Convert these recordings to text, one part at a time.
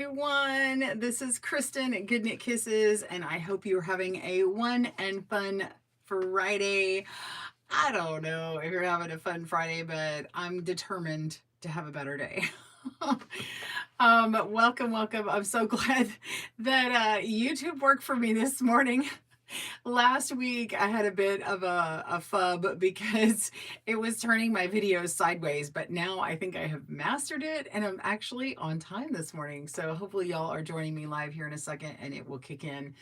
Everyone, this is Kristen at Good Knit Kisses, and I hope you're having a one and fun Friday. I don't know if you're having a fun Friday, but I'm determined to have a better day. Welcome, welcome. I'm so glad that YouTube worked for me this morning. Last week I had a bit of a fub because it was turning my videos sideways, but now I think I have mastered it and I'm actually on time this morning. So hopefully y'all are joining me live here in a second and it will kick in.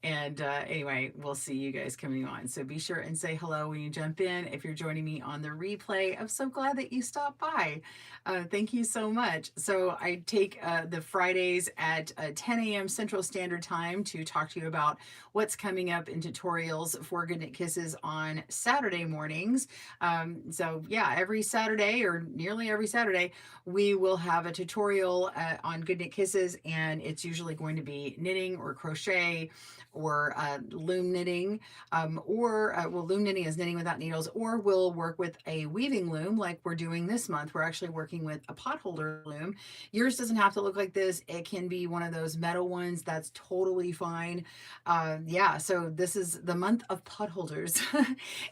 And anyway, we'll see you guys coming on. So be sure and say hello when you jump in. If you're joining me on the replay, I'm so glad that you stopped by. Thank you so much. So I take the Fridays at 10 a.m. Central Standard Time to talk to you about what's coming up in tutorials for Good Knit Kisses on Saturday mornings. So yeah, every Saturday or nearly every Saturday, we will have a tutorial on Good Knit Kisses, and it's usually going to be knitting or crochet or loom knitting, well, loom knitting is knitting without needles, or we'll work with a weaving loom like we're doing this month. We're actually working with a potholder loom. Yours doesn't have to look like this. It can be one of those metal ones. That's totally fine. Yeah, so this is the month of potholders.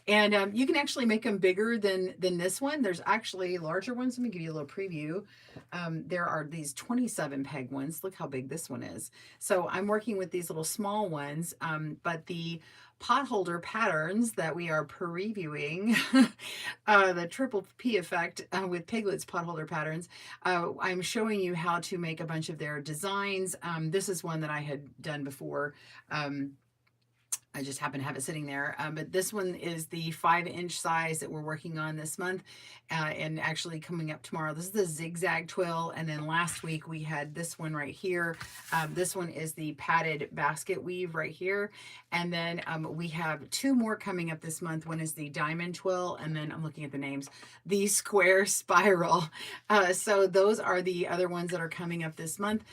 And you can actually make them bigger than this one. There's actually larger ones. Let me give you a little preview. There are these 27 peg ones. Look how big this one is. So I'm working with these little small ones, but the potholder patterns that we are previewing, the triple P effect with Piglet's potholder patterns, I'm showing you how to make a bunch of their designs. This is one that I had done before. I just happen to have it sitting there. But this one is the 5-inch size that we're working on this month and actually coming up tomorrow. This is the zigzag twill. And then last week we had this one right here. This one is the padded basket weave right here. And then we have two more coming up this month. One is the diamond twill. And then I'm looking at the names, the square spiral. So those are the other ones that are coming up this month.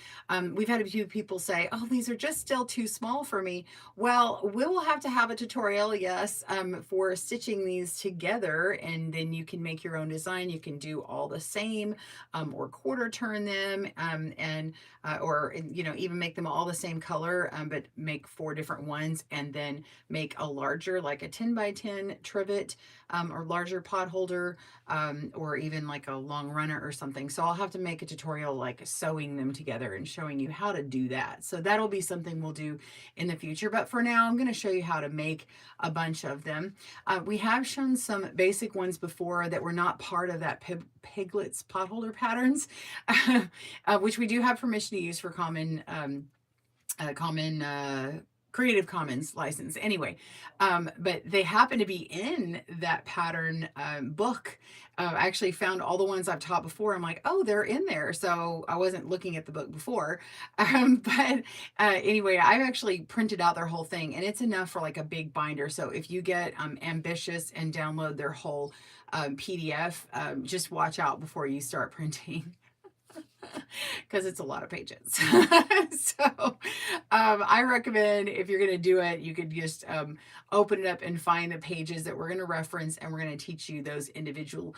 We've had a few people say, oh, these are just still too small for me. Well, we'll have to have a tutorial, yes, for stitching these together, and then you can make your own design. You can do all the same or quarter turn them or even make them all the same color, but make 4 different ones and then make a larger, like a 10 by 10 trivet or larger pot holder or even like a long runner or something. So I'll have to make a tutorial like sewing them together and showing you how to do that. So that'll be something we'll do in the future. But for now, I'm going to show you how to make a bunch of them. We have shown some basic ones before that were not part of that Piglet's potholder patterns, which we do have permission to use for Creative Commons license anyway, but they happen to be in that pattern book. I actually found all the ones I've taught before. I'm like, oh, they're in there. So I wasn't looking at the book before. But anyway, I've actually printed out their whole thing, and it's enough for like a big binder. So if you get ambitious and download their whole PDF, just watch out before you start printing. Because it's a lot of pages. So I recommend if you're going to do it, you could just open it up and find the pages that we're going to reference, and we're going to teach you those individual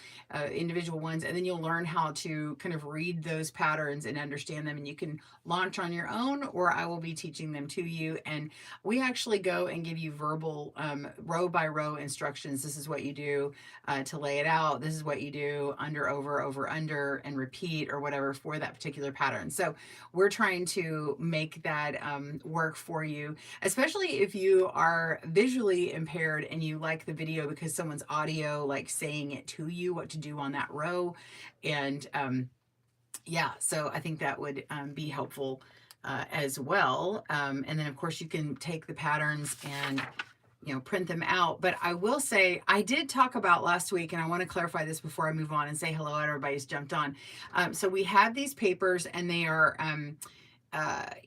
ones, and then you'll learn how to kind of read those patterns and understand them, and you can launch on your own, or I will be teaching them to you. And we actually go and give you verbal row by row instructions. This is what you do to lay it out. This is what you do under, over, under, and repeat, or whatever for that particular pattern. So we're trying to make that work for you, especially if you are visually impaired and you like the video because someone's audio like saying it to you what to do on that row. And yeah, so I think that would be helpful as well. And then of course you can take the patterns and print them out. But I will say, I did talk about last week, and I want to clarify this before I move on and say hello to everybody who's jumped on. So we have these papers, and they are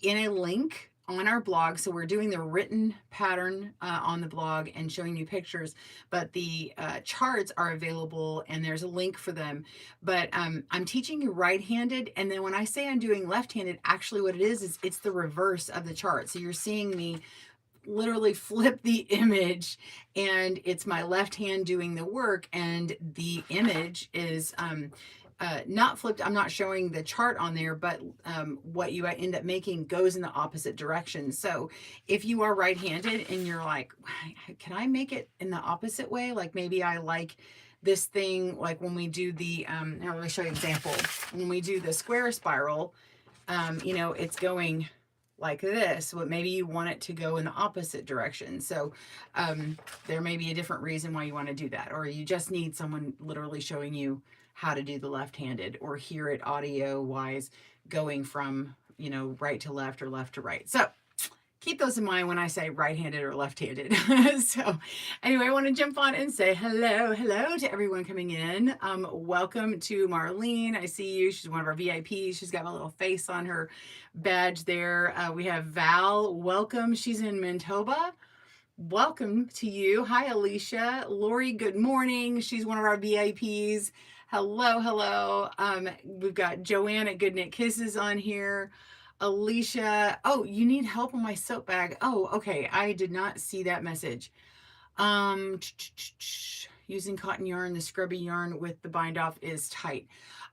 in a link on our blog. So we're doing the written pattern on the blog and showing you pictures, but the charts are available and there's a link for them. But I'm teaching you right-handed, and then when I say I'm doing left-handed, actually what it is it's the reverse of the chart. So you're seeing me literally flip the image, and it's my left hand doing the work, and the image is not flipped. I'm not showing the chart on there, but what you end up making goes in the opposite direction. So if you are right-handed and you're like, can I make it in the opposite way? Like maybe I like this thing, like when we do the, now let me show you an example. When we do the square spiral, you know, it's going like this. Well, maybe you want it to go in the opposite direction. So there may be a different reason why you want to do that, or you just need someone literally showing you how to do the left-handed, or hear it audio wise going from, you know, right to left or left to right. So keep those in mind when I say right-handed or left-handed. So anyway, I want to jump on and say hello to everyone coming in. Welcome to Marlene. I see you. She's one of our VIPs. She's got my little face on her badge there. We have Val. Welcome. She's in Manitoba. Welcome to you. Hi, Alicia. Lori, good morning. She's one of our VIPs. Hello. We've got Joanne at GoodKnitKisses on here. Alicia, oh, you need help on my soap bag. Oh, okay. I did not see that message. Using cotton yarn, the scrubby yarn with the bind off is tight.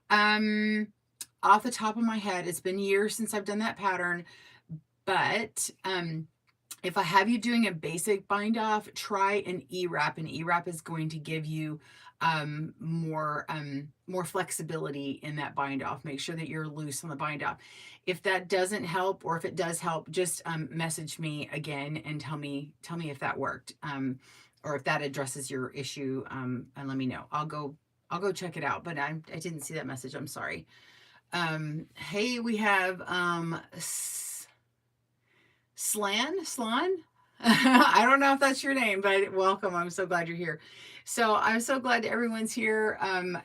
Off the top of my head, it's been years since I've done that pattern, but if I have you doing a basic bind off, try an E-wrap. An E-wrap is going to give you more flexibility in that bind off. Make sure that you're loose on the bind off. If that doesn't help, or if it does help, just message me again and tell me if that worked, or if that addresses your issue, and let me know. I'll go check it out. But I didn't see that message. I'm sorry. Hey, we have Slan. I don't know if that's your name, but welcome. I'm so glad you're here. So I'm so glad everyone's here.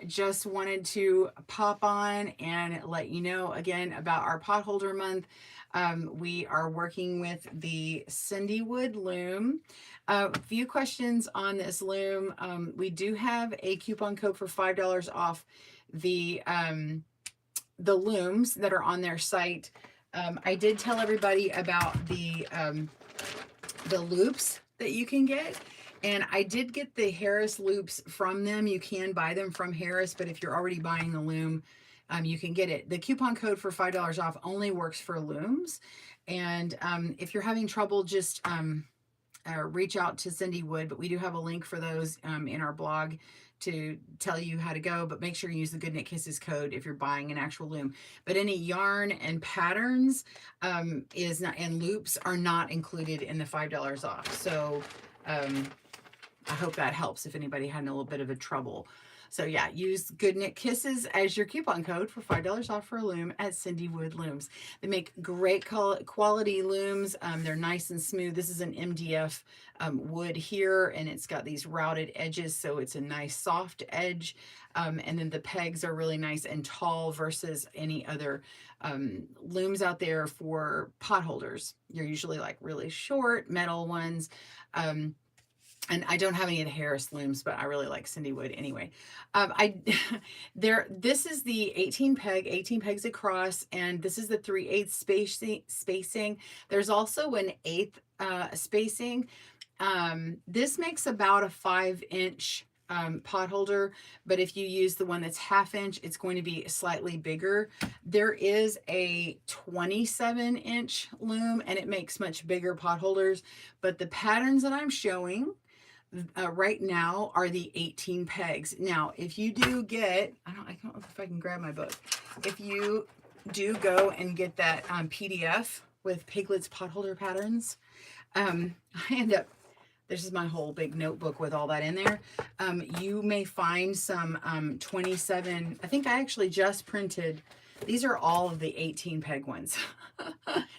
Just wanted to pop on and let you know again about our Potholder month. We are working with the Cindywood loom. A few questions on this loom. We do have a coupon code for $5 off the looms that are on their site. I did tell everybody about the loops that you can get. And I did get the Harris loops from them. You can buy them from Harris, but if you're already buying the loom, you can get it. The coupon code for $5 off only works for looms. And if you're having trouble, just reach out to Cindywood, but we do have a link for those in our blog to tell you how to go, but make sure you use the GoodKnitKisses code if you're buying an actual loom. But any yarn and patterns is not, and loops are not included in the $5 off. So I hope that helps if anybody had a little bit of a trouble. So yeah, use GoodKnitKisses as your coupon code for $5 off for a loom at Cindywood Looms. They make great quality looms. They're nice and smooth. This is an MDF wood here, and it's got these routed edges, so it's a nice soft edge. And then the pegs are really nice and tall versus any other looms out there for potholders. You're usually like really short metal ones. And I don't have any of the Harris looms, but I really like Cindywood anyway. This is the 18 pegs across, and this is the 3/8 spacing. There's also an 1/8 spacing. This makes about a 5-inch potholder, but if you use the one that's 1/2 inch, it's going to be slightly bigger. There is a 27-inch loom, and it makes much bigger potholders, but the patterns that I'm showing right now are the 18 pegs. Now, if you do get, I don't know if I can grab my book. If you do go and get that PDF with Piglet's potholder patterns, I end up, this is my whole big notebook with all that in there. You may find some 27, I think I actually just printed, these are all of the 18 peg ones,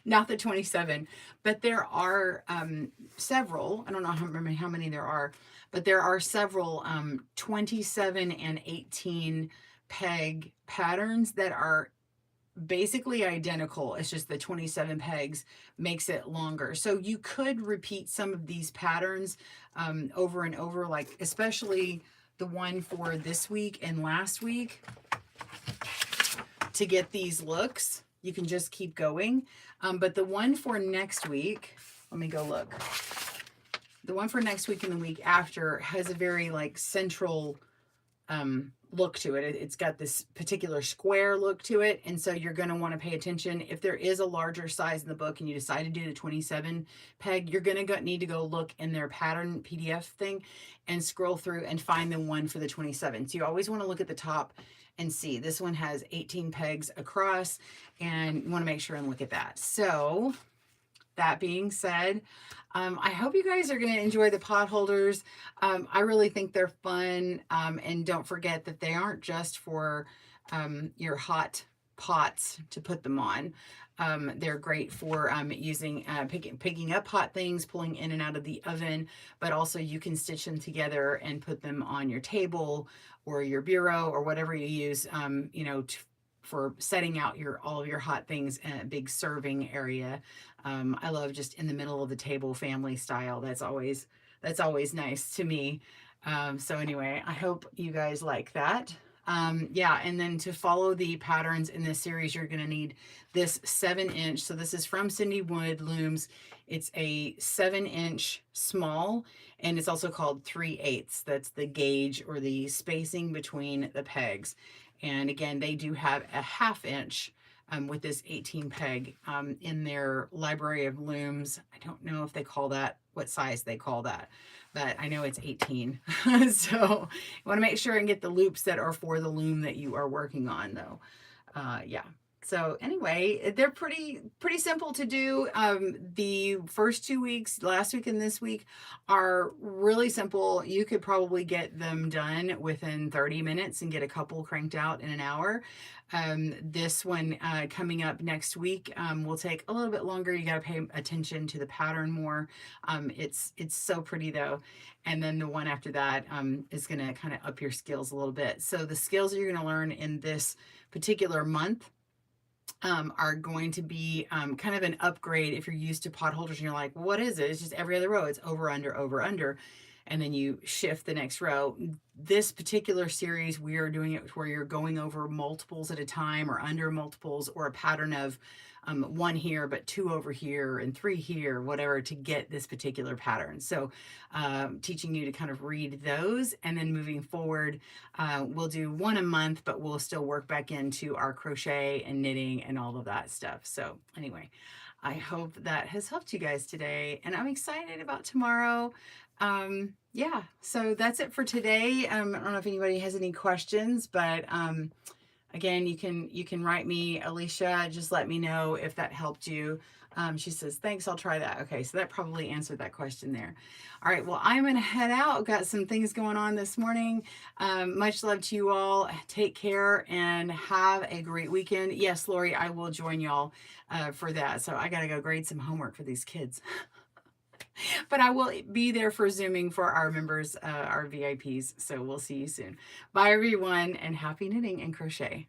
not the 27, but there are several, I don't know remember how many there are, but there are several 27 and 18 peg patterns that are basically identical. It's just the 27 pegs makes it longer. So you could repeat some of these patterns over and over, like especially the one for this week and last week. To get these looks, you can just keep going. But the one for next week, let me go look. The one for next week and the week after has a very like central look to it. It's got this particular square look to it. And so you're going to want to pay attention. If there is a larger size in the book and you decide to do the 27 peg, you're going to need to go look in their pattern PDF thing and scroll through and find the one for the 27. So you always want to look at the top and see. This one has 18 pegs across, and you want to make sure and look at that. So that being said, I hope you guys are going to enjoy the pot holders. I really think they're fun. And don't forget that they aren't just for your hot pots to put them on. They're great for using picking up hot things, pulling in and out of the oven, but also you can stitch them together and put them on your table or your bureau or whatever you use, you know, for setting out all of your hot things in a big serving area. I love just in the middle of the table, family style. That's always nice to me. So anyway, I hope you guys like that. Yeah, and then to follow the patterns in this series, you're going to need this 7-inch. So this is from Cindy Wood Looms. It's a 7-inch small, and it's also called 3/8. That's the gauge or the spacing between the pegs. And again, they do have a 1/2 inch with this 18 peg in their library of looms. I don't know if they call that, what size they call that, but I know it's 18. So you want to make sure and get the loops that are for the loom that you are working on though. Yeah. So anyway, they're pretty simple to do. The first 2 weeks, last week and this week, are really simple. You could probably get them done within 30 minutes and get a couple cranked out in an hour. This one coming up next week will take a little bit longer. You got to pay attention to the pattern more. It's so pretty though. And then the one after that is going to kind of up your skills a little bit. So the skills you're going to learn in this particular month are going to be kind of an upgrade if you're used to pot holders and you're like, well, what is it? It's just every other row. It's over, under, over, under. And then you shift the next row. This particular series, we are doing it where you're going over multiples at a time or under multiples, or a pattern of 1 here, but 2 over here and 3 here, whatever, to get this particular pattern. So teaching you to kind of read those, and then moving forward, we'll do 1 a month, but we'll still work back into our crochet and knitting and all of that stuff. So anyway, I hope that has helped you guys today, and I'm excited about tomorrow. Yeah, so that's it for today. I don't know if anybody has any questions, but again, you can write me, Alicia, just let me know if that helped you. She says, thanks, I'll try that. Okay, so that probably answered that question there. All right, well, I'm gonna head out. Got some things going on this morning. Much love to you all. Take care and have a great weekend. Yes, Lori, I will join y'all for that. So I gotta go grade some homework for these kids. But I will be there for Zooming for our members, our VIPs. So we'll see you soon. Bye, everyone, and happy knitting and crochet.